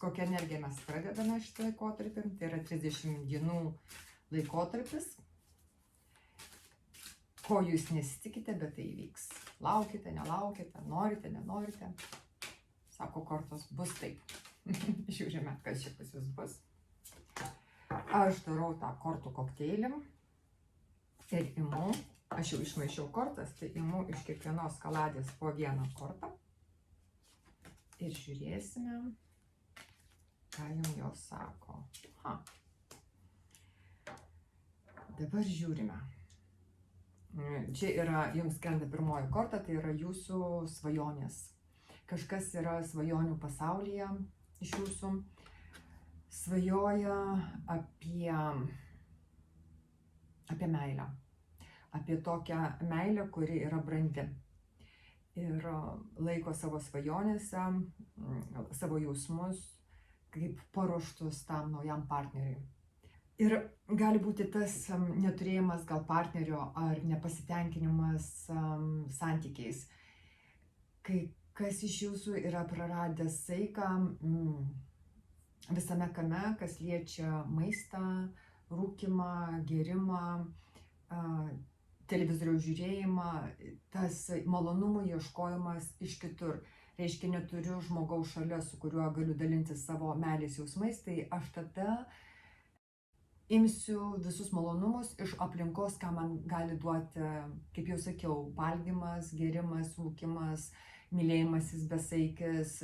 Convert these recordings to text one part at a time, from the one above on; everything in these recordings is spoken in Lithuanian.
kokią energiją mes pradedame šitą laikotarpį. Tai yra 30 dienų laikotarpis. Ko jūs nesitikite, bet tai įvyks. Laukite, nelaukite, norite, nenorite. Sako kortos, bus taip. Žiūrime, kas čia pas jūs bus. Aš darau tą kortų kokteilį ir imu, aš jau išmaišiau kortas, tai imu iš kiekvienos kaladės po vieną kortą. Ir žiūrėsime, ką jums jos sako. Dabar žiūrime. Čia yra, jums krenta pirmoji korta, tai yra jūsų svajonės. Kažkas yra svajonių pasaulyje iš jūsų. Svajoja apie meilę. Apie tokią meilę, kuri yra brandi. Ir laiko savo svajonėse, savo jausmus, kaip paruoštus tam naujam partneriui. Ir gali būti tas neturėjimas gal partnerio ar nepasitenkinimas santykiais. Kai kas iš jūsų yra praradęs saiką visame kame, kas liečia maistą, rūkymą, gėrimą, televizoriaus žiūrėjimą, tas malonumų ieškojimas iš kitur. Reiškia, neturiu žmogaus šalia, su kuriuo galiu dalintis savo meilės jausmais, tai aš tada imsiu visus malonumus iš aplinkos, ką man gali duoti, kaip jau sakiau, valgymas, gėrimas, rūkymas, mylėjimasis besaikis,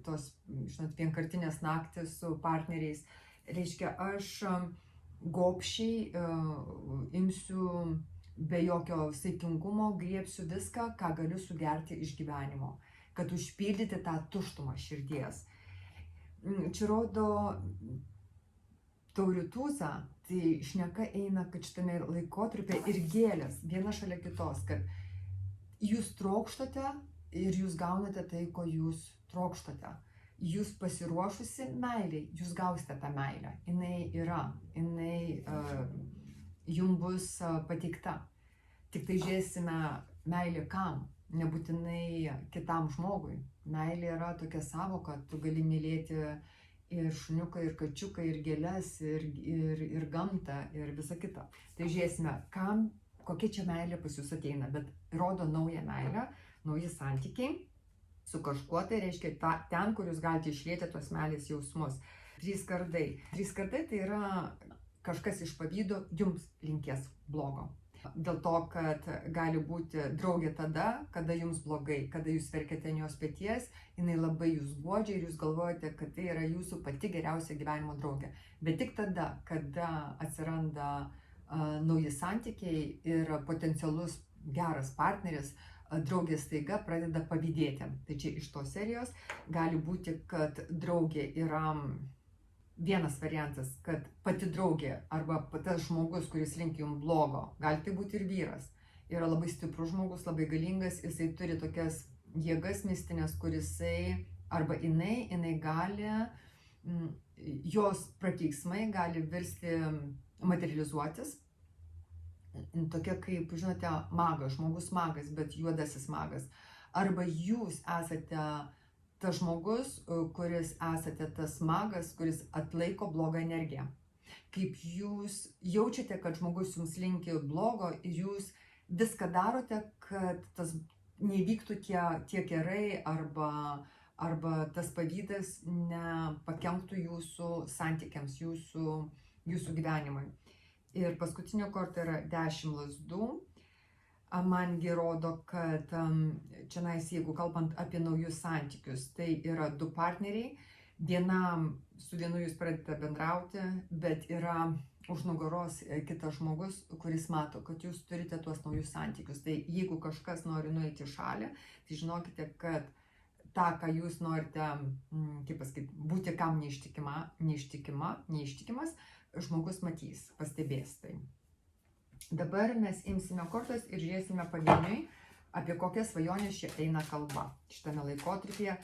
tos, žinot, vienkartinės naktis su partneriais. Reiškia, aš gobšiai imsiu be jokio saikingumo, griebsiu viską, ką galiu sugerti iš gyvenimo, kad užpildyti tą tuštumą širdies. Čia rodo taurių tūzą, tai šneka eina, kad šitame laikotarpyje ir gėlės viena šalia kitos, kad jūs trokštate ir jūs gaunate tai, ko jūs trokštate. Jūs pasiruošusi meiliai, jūs gausite tą meilę. Jinai yra, jinai jums bus pateikta. Tik tai žiūrėsime meilė kam, nebūtinai kitam žmogui. Meilė yra tokia savoka, tu gali mylėti ir šuniuką, ir kačiuką, ir gėles, ir gamtą, ir visą kitą. Tai žiūrėsime, kam, kokia čia meilė pas jūs ateina, bet rodo naują meilę, nauji santykiai su kažkuo, tai reiškia ten, kur jūs galite išlieti tos meilės jausmus. 3 kardai. 3 kardai tai yra kažkas iš pavydo jums linkės blogo. Dėl to, kad gali būti draugė tada, kada jums blogai, kada jūs verkiate ant jos peties, jinai labai jūs guodžia ir jūs galvojate, kad tai yra jūsų pati geriausia gyvenimo draugė. Bet tik tada, kada atsiranda nauji santykiai ir potencialus geras partneris, draugė staiga pradeda pavydėti. Tai čia iš tos serijos gali būti, kad draugė yra vienas variantas, kad pati draugė arba tas žmogus, kuris linki jums blogo, gali tai būti ir vyras, yra labai stiprus žmogus, labai galingas, jisai turi tokias jėgas mistinės, kur jisai arba jinai gali, jos prakeiksmai gali virsti, materializuotis. Tokia kaip, žinote, magas, žmogus magas, bet juodasis magas. Arba jūs esate tas žmogus, kuris esate tas magas, kuris atlaiko blogą energiją. Kaip jūs jaučiate, kad žmogus jums linki blogo ir jūs viską darote, kad tas nevyktų tie gerai arba tas pavydas nepakenktų jūsų santykiams, jūsų gyvenimui. Ir paskutinio korta yra 10 lazdų. Mangi rodo, kad čianais, jeigu kalbant apie naujus santykius, tai yra 2 partneriai. Su vienu jūs pradedate bendrauti, bet yra už nugaros kitas žmogus, kuris mato, kad jūs turite tuos naujus santykius. Tai jeigu kažkas nori nueiti į šalį, tai žinokite, kad tą, ką jūs norite, kaip pasakyti, būti kam neištikimas, žmogus matys, pastebės tai. Dabar mes imsime kortas ir žiūrėsime pavieniui, apie kokias svajonės čia eina kalba šitame laikotarpyje,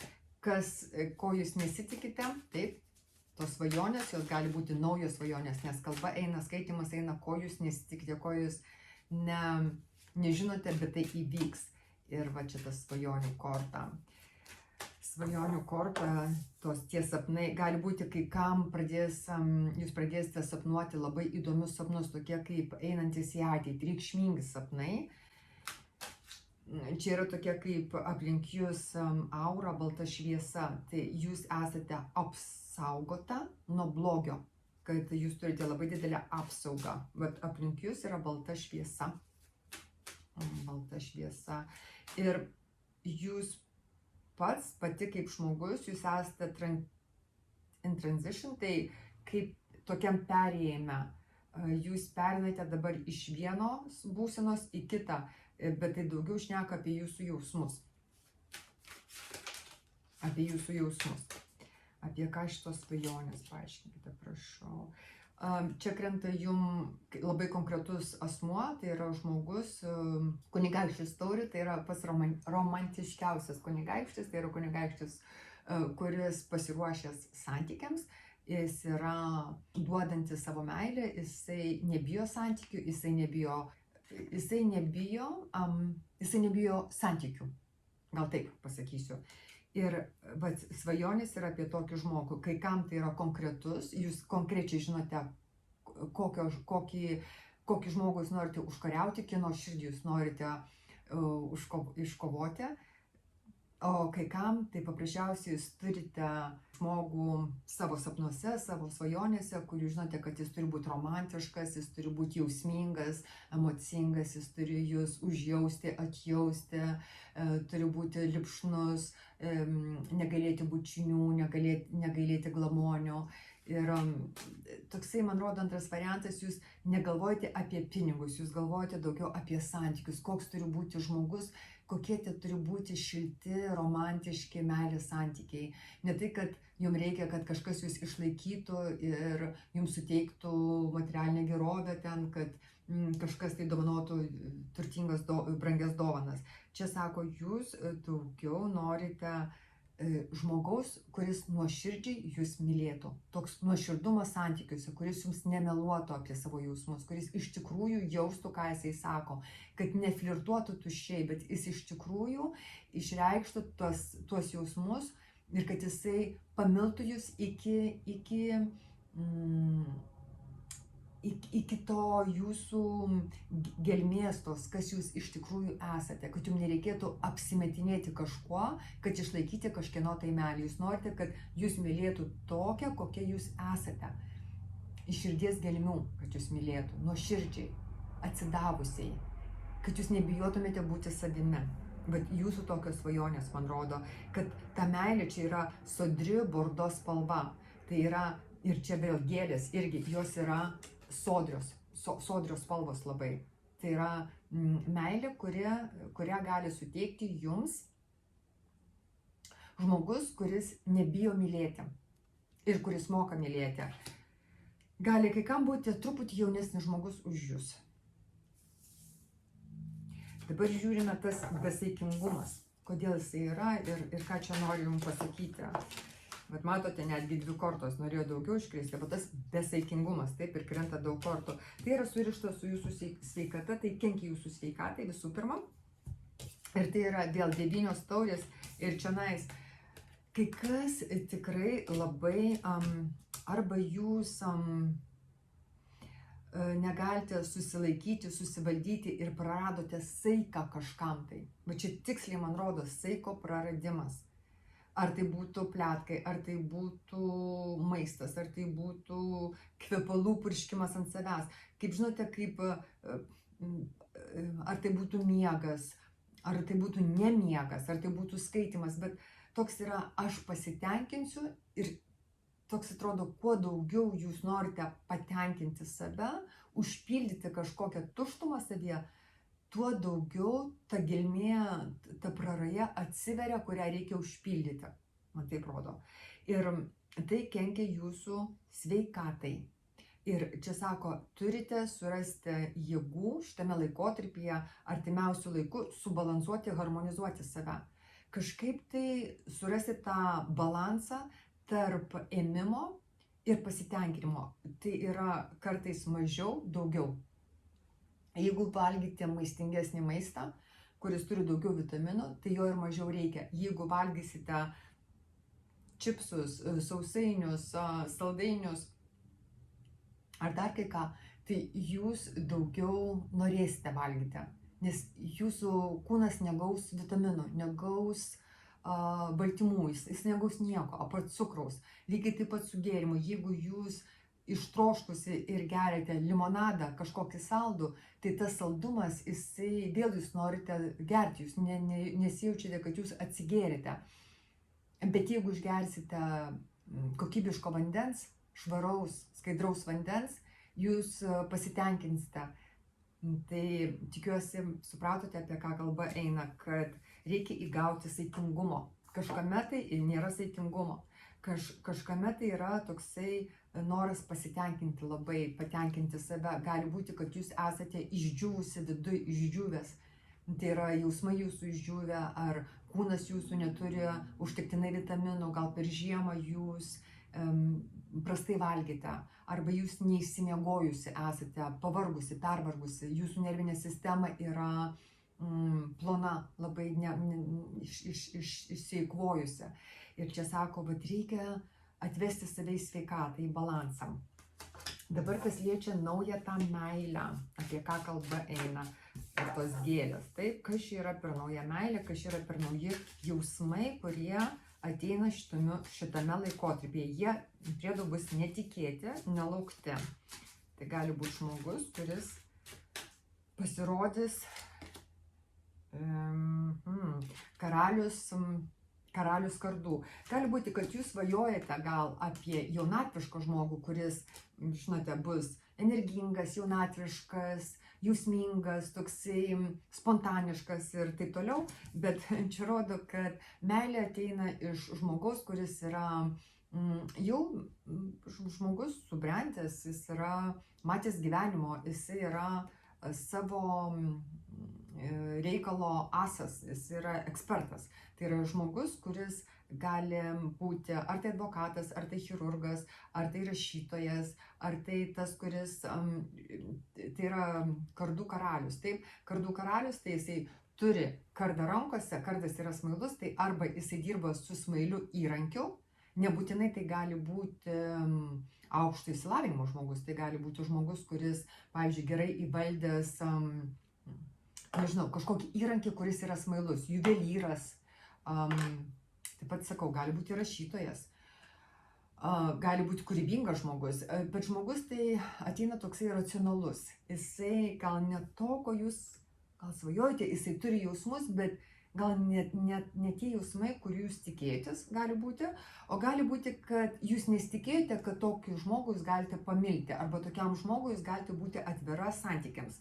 ko jūs nesitikite, taip, tos svajonės, jos gali būti naujos svajonės, nes kalba eina, skaitimas eina, ko jūs nesitikite, ko jūs nežinote, bet tai įvyks. Ir va čia tas svajonių korta. svajonių korta, tie sapnai, gali būti, kai kam jūs pradėsite sapnuoti labai įdomius sapnus, tokie kaip einantis į ateitį, reikšmingi sapnai. Čia yra tokie kaip aplink jūs aura, balta šviesa, tai jūs esate apsaugota nuo blogio, kad jūs turite labai didelę apsaugą, bet aplink jūs yra balta šviesa. Balta šviesa. Ir jūs pati kaip žmogus, jūs esate in transition, tai kaip tokiam perėjime. Jūs perinate dabar iš vienos būsenos į kitą, bet tai daugiau šneka apie jūsų jausmus. Apie jūsų jausmus. Apie ką šitos svajonės, paaiškinkite, prašau. Čia krenta jums labai konkretus asmuo, tai yra žmogus, kunigaikštis taurių, tai yra pats romantiškiausias kunigaikštis, tai yra kunigaikštis, kuris pasiruošęs santykiams, jis yra duodantis savo meilę, jisai nebijo santykių, jisai nebijo santykių, gal taip pasakysiu. Ir svajonės yra apie tokį žmogų, kai kam tai yra konkretus, jūs konkrečiai žinote, kokį žmogų jūs norite užkariauti, kieno širdį jūs norite iškovoti, o kai kam tai paprasčiausiai jūs turite žmogų savo sapnuose, savo svajonėse, kur jūs žinote, kad jis turi būti romantiškas, jis turi būti jausmingas, emocingas, jis turi jūs užjausti, atjausti, turi būti lipšnus, negalėti bučinių, negalėti glamonių. Ir toksai, man rodo, antras variantas, jūs negalvojate apie pinigus, jūs galvojate daugiau apie santykius, koks turi būti žmogus, kokie tai turi būti šilti, romantiški, meilės santykiai. Ne tai, kad jums reikia, kad kažkas jūs išlaikytų ir jums suteiktų materialinę gerovę ten, kad kažkas tai dovanotų turtingas, brangias dovanas. Čia sako, jūs daugiau norite žmogaus, kuris nuoširdžiai jūs mylėtų. Toks nuoširdumas santykiuose, kuris jums nemeluotų apie savo jausmus, kuris iš tikrųjų jaustų, ką jisai sako, kad neflirtuotų tuščiai, bet jis iš tikrųjų išreikštų tuos jausmus ir kad jisai pamiltų jūs iki to jūsų gelmės tos, kas jūs iš tikrųjų esate, kad jums nereikėtų apsimetinėti kažkuo, kad išlaikyti kažkieno tai meilę. Jūs norite, kad jūs mylėtų tokią, kokia jūs esate. Iš širdies gelmių, kad jūs mylėtų, nuoširdžiai, atsidavusiai, kad jūs nebijotumėte būti savimi. Bet jūsų tokios svajonės, man rodo, kad ta meilė čia yra sodri bordo spalva. Tai yra, ir čia vėl gėlės, irgi jos yra sodrios spalvos labai. Tai yra meilė, kurią gali suteikti jums žmogus, kuris nebijo mylėti ir kuris moka mylėti. Gali kai kam būti truputį jaunesnis žmogus už jūs. Dabar žiūrime tas besaikingumas, kodėl jisai yra ir ką čia noriu jums pasakyti. Bet matote, netgi 2 kortos, norėjo daugiau iškristi, bet tas besaikingumas, taip, ir krenta daug kortų. Tai yra surišta su jūsų sveikata, tai kenkia jūsų sveikatai visų pirma. Ir tai yra dėl 9 taurės ir čionais. Kai kas tikrai labai, arba jūs negalite susilaikyti, susivaldyti ir praradote saiką kažkam tai. Bet čia tiksliai, man rodo, saiko praradimas. Ar tai būtų pletkai, ar tai būtų maistas, ar tai būtų kvepalų purškimas ant savęs. Kaip žinote, ar tai būtų miegas, ar tai būtų nemiegas, ar tai būtų skaitimas, bet toks yra aš pasitenkinsiu ir toks atrodo, kuo daugiau jūs norite patenkinti save, užpildyti kažkokią tuštumą savyje, tuo daugiau ta gelmė, ta praraja atsiveria, kurią reikia užpildyti. Man taip rodo. Ir tai kenkia jūsų sveikatai. Ir čia sako, turite surasti jėgų šitame laikotarpyje, artimiausių laikų, subalansuoti, harmonizuoti save. Kažkaip tai surasti tą balansą tarp ėmimo ir pasitenkinimo. Tai yra kartais mažiau, daugiau. Jeigu valgyti maistingesnį maistą, kuris turi daugiau vitaminų, tai jo ir mažiau reikia. Jeigu valgysite čipsus, sausainius, saldainius ar dar kai ką, tai jūs daugiau norėsite valgyti, nes jūsų kūnas negaus vitaminų, negaus baltymų, jis negaus nieko, apart cukraus. Lygiai taip pat su gėrimu, jeigu jūs ištroškusi ir geriate limonadą, kažkokį saldų, tai tas saldumas, vėl jūs norite gerti, jūs nesijaučiate, kad jūs atsigėrite. Bet jeigu išgersite kokybiško vandens, švaraus, skaidraus vandens, jūs pasitenkinsite. Tai tikiuosi, supratote, apie ką kalba eina, kad reikia įgauti saikingumo. Kažkame tai nėra saikingumo. Kažkame tai yra toksai noras pasitenkinti labai, patenkinti save. Gali būti, kad jūs esate išdžiūvusi viduje, išdžiūvęs. Tai yra jausmai jūsų išdžiūvę, ar kūnas jūsų neturi užtektinai vitaminų, gal per žiemą jūs prastai valgėte, arba jūs neišsimiegojusi esate, pavargusi, pervargusi, jūsų nervinė sistema yra plona, labai išsieikvojusi. Ir čia sako, kad reikia atvesti save į sveikatą, į balansą. Dabar kas liečia naują tą meilę, apie ką kalba eina, ir tos gėlės. Taip, kas čia yra per naują meilę, kas čia yra per nauji jausmai, kurie ateina šitame laikotarpyje. Jie priedo bus netikėti, nelaukti. Tai gali būti žmogus, kuris pasirodys karalius kardų. Gali būti, kad jūs svajojate gal apie jaunatvišką žmogų, kuris, žinote, bus energingas, jaunatviškas, jausmingas, toksai spontaniškas ir taip toliau. Bet čia rodo, kad meilė ateina iš žmogaus, kuris yra jau žmogus subrendęs, jis yra matęs gyvenimo, jis yra savo reikalo asas, jis yra ekspertas. Tai yra žmogus, kuris gali būti ar tai advokatas, ar tai chirurgas, ar tai rašytojas, ar tai tas, kuris, tai yra kardų karalius. Taip, kardų karalius, tai jisai turi kardą rankose, kardas yra smailus, tai arba jisai dirba su smailiu įrankiu, nebūtinai tai gali būti aukšto išsilavinimo žmogus, tai gali būti žmogus, kuris, pavyzdžiui, gerai įvaldęs, nežinau, kažkokį įrankį, kuris yra smailus, juvelyras, taip pat sakau, gali būti rašytojas, gali būti kūrybingas žmogus, bet žmogus tai ateina toksai racionalus. Jisai gal ne to, ko jūs gal svajojate, jisai turi jausmus, bet gal net tie jausmai, kurių jūs tikėjotės, gali būti, o gali būti, kad jūs nesitikėjote, kad tokį žmogų jūs galite pamilti, arba tokiam žmogui jūs galite būti atvira santykiams.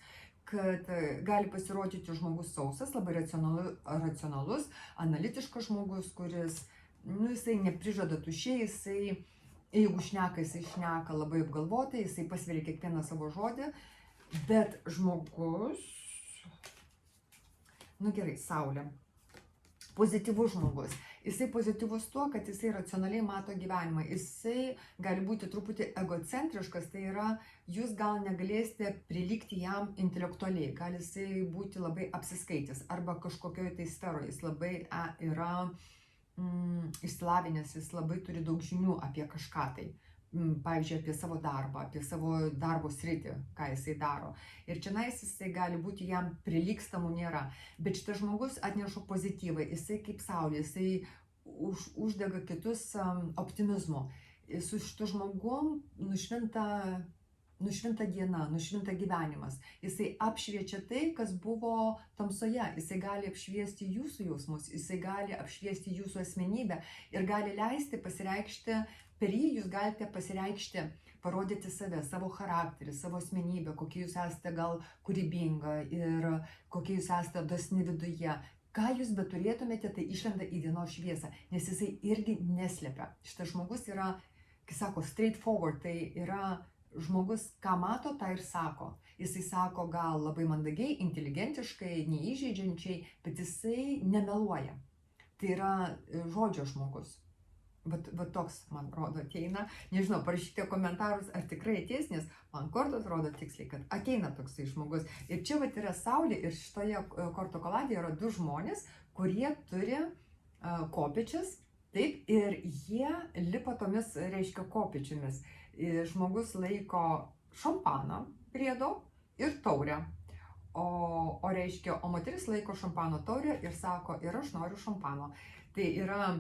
Kad gali pasirodyti žmogus sausas, labai racionalus, analitiškas žmogus, kuris, jisai neprižada tuščiai, jisai, jeigu šneka, jisai šneka labai apgalvotai, jisai pasveria kiekvieną savo žodį, bet žmogus, gerai, Saulė, pozityvus žmogus. Jisai pozityvus tuo, kad jisai racionaliai mato gyvenimą. Jisai gali būti truputį egocentriškas, tai yra, jūs gal negalėsite prilygti jam intelektualiai. Gali jisai būti labai apsiskaitęs arba kažkokioje tai sferoje. Jis labai yra išsilavinęs, jis labai turi daug žinių apie kažką tai. Pavyzdžiui, apie savo darbą, apie savo darbo sritį, ką jisai daro. Ir čionais jisai gali būti, jam prilygstamų nėra. Bet šitas žmogus atneša pozityvą, jisai kaip saulė, jisai uždega kitus optimizmu. Su šitu žmogum nušvinta diena, nušvinta gyvenimas. Jisai apšviečia tai, kas buvo tamsoje. Jisai gali apšviesti jūsų jausmus, jisai gali apšviesti jūsų asmenybę ir gali leisti pasireikšti. Per jį jūs galite pasireikšti, parodyti save, savo charakterį, savo asmenybę, kokie jūs esate gal kūrybinga ir kokie jūs esate dosni viduje. Ką jūs beturėtumėte, tai išlenda į dienos šviesą, nes jisai irgi neslepia. Šitas žmogus yra, kai sako, straightforward, tai yra žmogus, ką mato, tą ir sako. Jisai sako gal labai mandagiai, inteligentiškai, neįžeidžiančiai, bet jisai nemeluoja. Tai yra žodžio žmogus. Va toks, man rodo, ateina. Nežinau, parašykite komentarus, ar tikrai ateis, nes man kortos rodo tiksliai, kad ateina toksai žmogus. Ir čia va yra Saulė ir šitoje korto koladėje yra du žmonės, kurie turi kopėčias Taip, ir jie lipa tomis, reiškia, kopėčiomis. Žmogus laiko šampaną priedo ir taurę. O moteris laiko šampano taurę ir sako, ir aš noriu šampano. Tai yra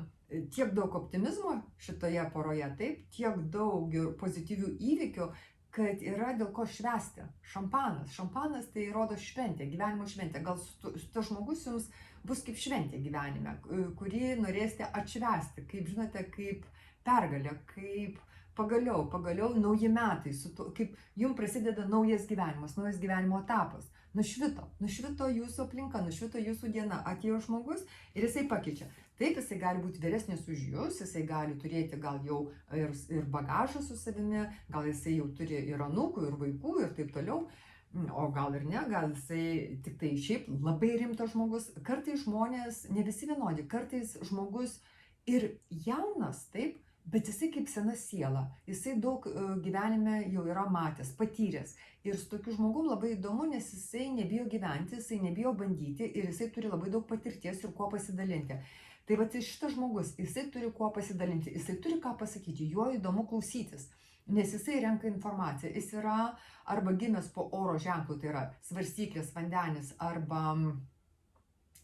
tiek daug optimizmo šitoje poroje, taip, tiek daug pozityvių įvykių, kad yra dėl ko švęsti. Šampanas tai rodo šventę, gyvenimo šventę. Gal tas žmogus jums bus kaip šventė gyvenime, kurį norėsite atšvęsti, kaip žinote, kaip pergalę, kaip pagaliau nauji metai, kaip jums prasideda naujas gyvenimas, naujas gyvenimo etapas. Nušvito jūsų aplinka, nušvito jūsų diena, atėjo žmogus ir jisai pakeičia. Taip, jisai gali būti vyresnis už jūs, jisai gali turėti gal jau ir bagažą su savimi, gal jisai jau turi ir anūkų, ir vaikų, ir taip toliau. O gal ir ne, gal jisai tik tai šiaip labai rimtas žmogus. Kartais žmonės ne visi vienodi, kartais žmogus ir jaunas, taip, bet jisai kaip sena siela, jisai daug gyvenime jau yra matęs, patyręs. Ir su tokiu žmogum labai įdomu, nes jisai nebijo gyventi, jisai nebijo bandyti ir jisai turi labai daug patirties ir kuo pasidalinti. Tai va, šitas žmogus, jisai turi kuo pasidalinti, jisai turi ką pasakyti, juo įdomu klausytis. Nes jisai renka informaciją, jis yra arba gimęs po oro ženklų, tai yra svarstyklės, vandenis arba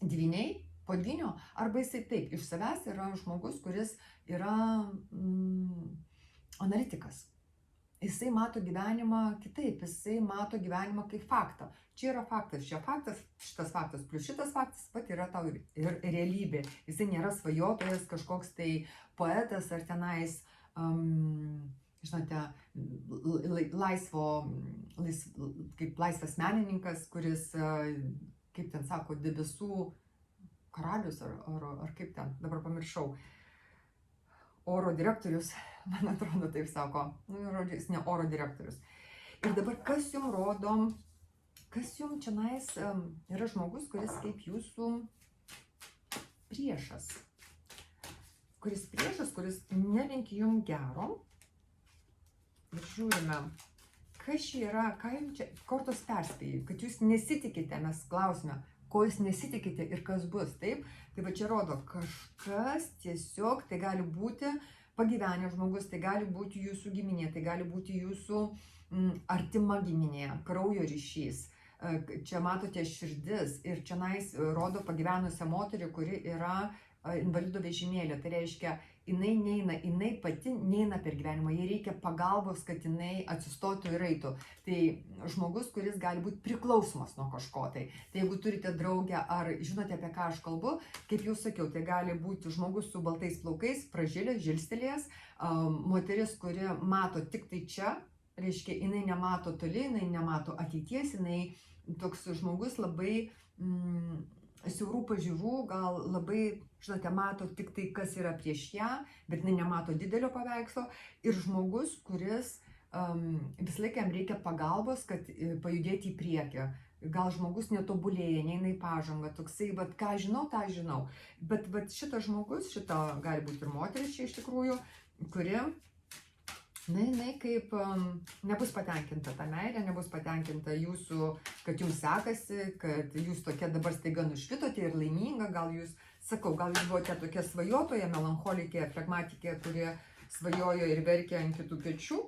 dvyniai, po dvynio, arba jisai taip, iš savęs yra žmogus, kuris yra analitikas. Jisai mato gyvenimą kitaip, jisai mato gyvenimą kaip faktą. Čia yra faktas, šitas faktas, plus šitas faktas, pat yra tau ir realybė. Jisai nėra svajotojas, kažkoks tai poetas ar tenais, žinote, kaip laisvas menininkas, kuris, kaip ten sako, debesų karalius ar kaip ten, dabar pamiršau, oro direktorius, man atrodo taip sako, žodžiu, jis ne oro direktorius. Ir dabar kas jums rodo, kas jums čionais yra žmogus, kuris kaip jūsų priešas, kuris nelinki jums gero. Ir žiūrime, kas čia yra, ką jums čia kortos perspėjai, kad jūs nesitikite, mes klausime, ko jūs nesitikite ir kas bus, taip? Tai va čia rodo, kažkas tiesiog, tai gali būti pagyvenęs žmogus, tai gali būti jūsų giminė, tai gali būti jūsų artima giminė, kraujo ryšys. Čia matote širdis ir čionais rodo pagyvenusią moterį, kuri yra invalido vežimėlė. Tai reiškia, jinai pati neina per gyvenimą, jai reikia pagalbos, kad jinai atsistotų ir eitų. Tai žmogus, kuris gali būti priklausomas nuo kažko. Tai jeigu turite draugę ar žinote, apie ką aš kalbu, kaip jau sakiau, tai gali būti žmogus su baltais plaukais, pražilęs, žilstelėjęs, moteris, kuri mato tik tai čia, reiškia, jinai nemato toli, jinai nemato ateities, jinai toks žmogus labai siaurų pažiūrų, gal labai, žinote, mato tik tai, kas yra prieš ją, bet jinai nemato didelio paveikslo. Ir žmogus, kuris visą laiką jam reikia pagalbos, kad pajudėti į priekį. Gal žmogus netobulėja, neina į pažangą, toksai, bet ką žinau, tą žinau. Bet šitas žmogus, gali būti ir moteris čia iš tikrųjų, kuri, jinai kaip nebus patenkinta ta meilė, nebus patenkinta jūsų, kad jums sekasi, kad jūs tokia dabar staiga nušvitote ir laiminga, gal jūs buvote tokia svajotoja, melancholikė, flegmatikė, kurie svajojo ir verkė ant kitų pečių,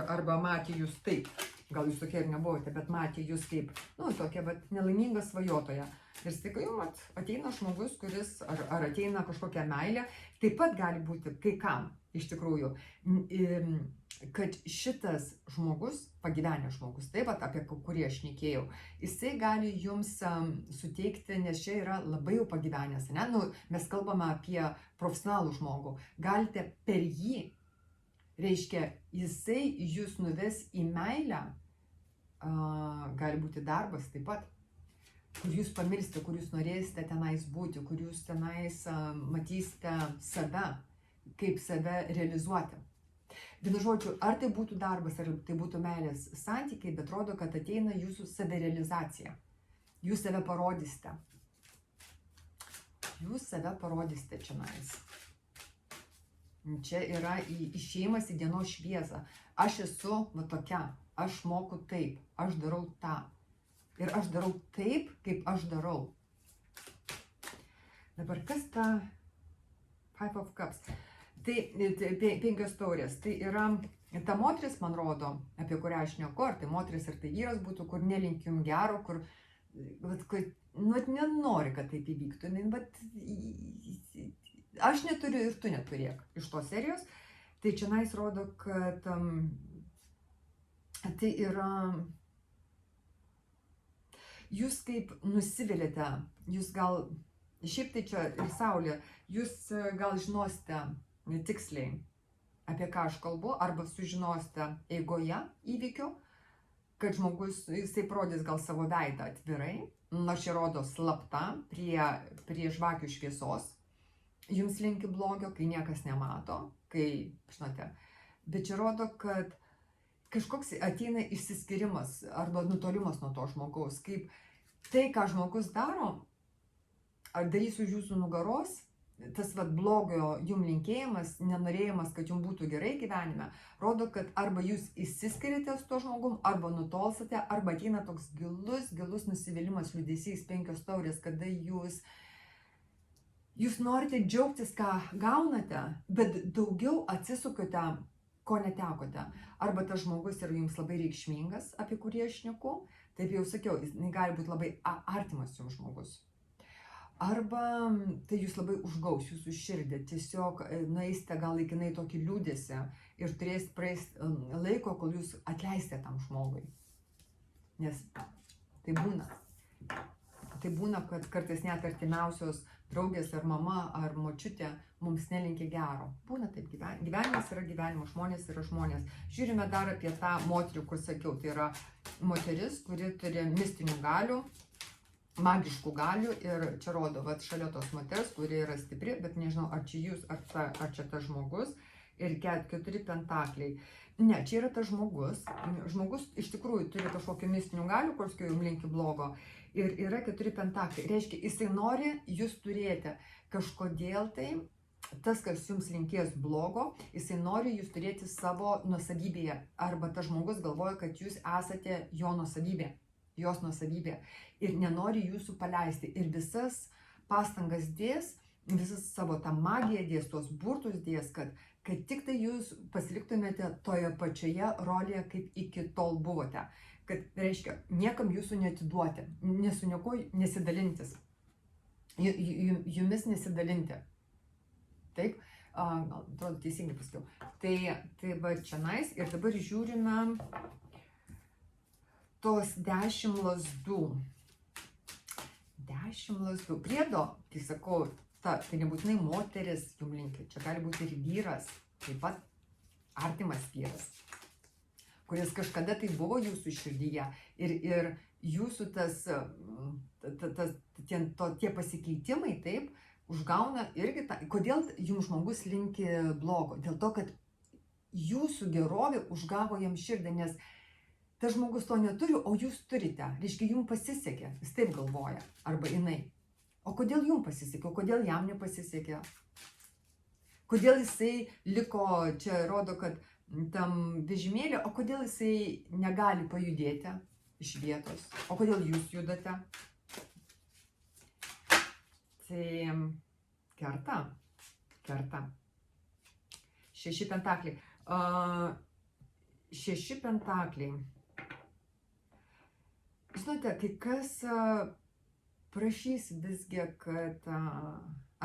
arba matė jūs taip, gal jūs tokia ir nebuvote, bet matė jūs kaip, tokia nelaiminga svajotoja. Ir staiga jums ateina žmogus, kuris, ar ateina kažkokia meilė, taip pat gali būti kai kam, iš tikrųjų, kad šitas žmogus, pagyvenęs žmogus, taip pat apie kurį aš šnekėjau, jisai gali jums suteikti, nes čia yra labai jau pagyvenęs, ne? Mes kalbame apie profesionalų žmogų, galite per jį, reiškia, jisai jūs nuves į meilę, gali būti darbas taip pat, kur jūs pamilsite, kur jūs norėsite tenais būti, kur jūs tenais matysite save, kaip save realizuoti. Vienu žodžiu, ar tai būtų darbas, ar tai būtų meilės santykiai, bet rodo, kad ateina jūsų savirealizacija. Jūs save parodysite. Jūs save parodysite čionais. Čia yra išėjimas į dienos šviesą. Aš esu tokia, aš moku taip, aš darau tą. Ir aš darau taip, kaip aš darau. Dabar kas ta Five of Cups. Tai 5 taurės. Tai yra ta moteris, man rodo, apie kurią aš šneku, ar tai moteris, ar tai vyras būtų, kur nelinkim gero, kur nenori, kad taip įvyktų. Aš neturiu ir tu neturėk iš tos serijos. Tai čia nais rodo, kad tai yra... Jūs kaip nusivilėte, jūs gal, šiaip tai čia ir Saulė, jūs gal žinosite tiksliai, apie ką aš kalbu, arba sužinosite eigoje įvykių, kad žmogus, jisai parodys gal savo veidą atvirai, nors čia rodo slapta, prie žvakių šviesos, jums linki blogio, kai niekas nemato, kai, žinote, bet čia rodo, kad kažkoks ateina išsiskyrimas arba nutolimas nuo to žmogaus, kaip tai, ką žmogus daro, ar darys už jūsų nugaros, tas blogio jum linkėjimas, nenorėjimas, kad jum būtų gerai gyvenime, rodo, kad arba jūs išsiskiriate su to žmogum, arba nutolsate, arba ateina toks gilus nusivylimas, liūdesys, 5 taurės, kada jūs norite džiaugtis, ką gaunate, bet daugiau atsisukate, ko netekote. Arba tas žmogus yra jums labai reikšmingas, apie kurį aš šneku, taip jau sakiau, jis gali būti labai artimas jums žmogus. Arba tai jūs labai užgaus jūsų širdį, tiesiog nueisite gal laikinai tokį liūdėsi ir praeis laiko, kol jūs atleisite tam žmogui. Nes tai būna. Tai būna, kad kartais net artimiausios draugės ar mama ar močiutė mums nelinkia gero. Būna taip, gyvenimas yra gyvenimas, žmonės yra žmonės. Žiūrime dar apie tą moterį, kur sakiau, tai yra moteris, kuri turi mistinių galių, magiškų galių ir čia rodo, šalia tos moters, kuri yra stipri, bet nežinau, ar čia jūs, ar čia tas žmogus ir 4 pentakliai. Ne, čia yra tas žmogus. Žmogus iš tikrųjų turi kažkokių mistinių galių, kur jums linki blogo. Ir yra 4 pentakliai. Reiškia, jisai nori jūs turėti kažkodėl tai, tas, kas jums linkės blogo, jisai nori jūs turėti savo nuosavybėje. Arba tas žmogus galvoja, kad jūs esate jo nuosavybė, jos nuosavybė. Ir nenori jūsų paleisti. Ir visas pastangas dės, visas savo tą magiją dės, tuos burtus dės, kad tik tai jūs pasiliktumėte toje pačioje rolėje, kaip iki tol buvote. Kad reiškia, niekam jūsų neatiduoti, su niekuo nesidalintis, jumis nesidalinti. Taip, gal atrodo teisingai pasakiau. Tai va čia nais ir dabar žiūrime tos 10 lazdų. 10 lazdų. Priedo, kai sakau, tai nebūtinai moteris jums linki, čia gali būti ir vyras, taip pat artimas vyras, kuris kažkada tai buvo jūsų širdyje ir jūsų tie pasikeitimai, taip, užgauna irgi tą, kodėl jums žmogus linki blogo, dėl to, kad jūsų gerovė užgavo jam širdį, nes tas žmogus to neturi, o jūs turite, reiškia, jums pasisekė, jis taip galvoja, arba jinai. O kodėl jums pasisekė, o kodėl jam nepasisekė? Kodėl jisai liko, čia rodo, kad tam vežimėlį, o kodėl jisai negali pajudėti iš vietos, o kodėl jūs judate? Tai kerta. 6 pentakliai. 6 pentakliai. Žinote, kai kas prašys visgi, kad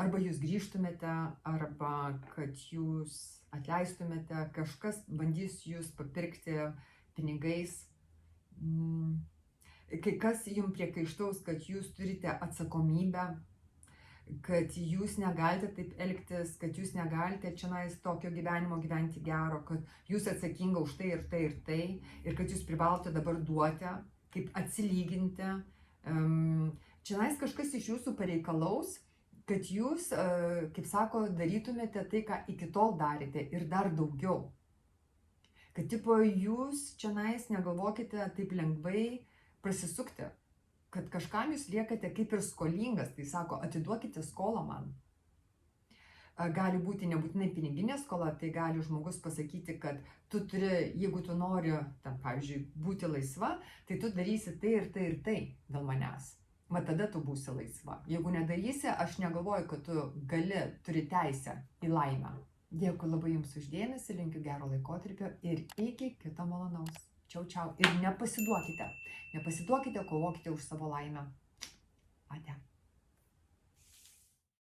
arba jūs grįžtumėte, arba kad jūs atleistumėte, kažkas bandys jūs papirkti pinigais. Kai kas jums priekaištaus, kad jūs turite atsakomybę, kad jūs negalite taip elgtis, kad jūs negalite čionais tokio gyvenimo gyventi gero, kad jūs atsakinga už tai ir tai ir tai, ir kad jūs privalote dabar duoti, kaip atsilyginti. Čionais kažkas iš jūsų pareikalaus, kad jūs, kaip sako, darytumėte tai, ką iki tol darėte ir dar daugiau. Kad tipo jūs čionais negalvokite taip lengvai prasisukti, kad kažkam jūs liekate kaip ir skolingas, tai sako, atiduokite skolą man. Gali būti nebūtinai piniginė skola, tai gali žmogus pasakyti, kad tu turi, jeigu tu nori, ten, pavyzdžiui, būti laisva, tai tu darysi tai ir tai ir tai dėl manęs. va tada tu būsi laisva. Jeigu nedarysi, aš negalvoju, kad tu turi teisę į laimę. Dėkui labai jums už dėmesį, linkiu gero laikotarpio ir iki kito malonaus. Čiau, čiau. Ir nepasiduokite, kovokite už savo laimę. Ate.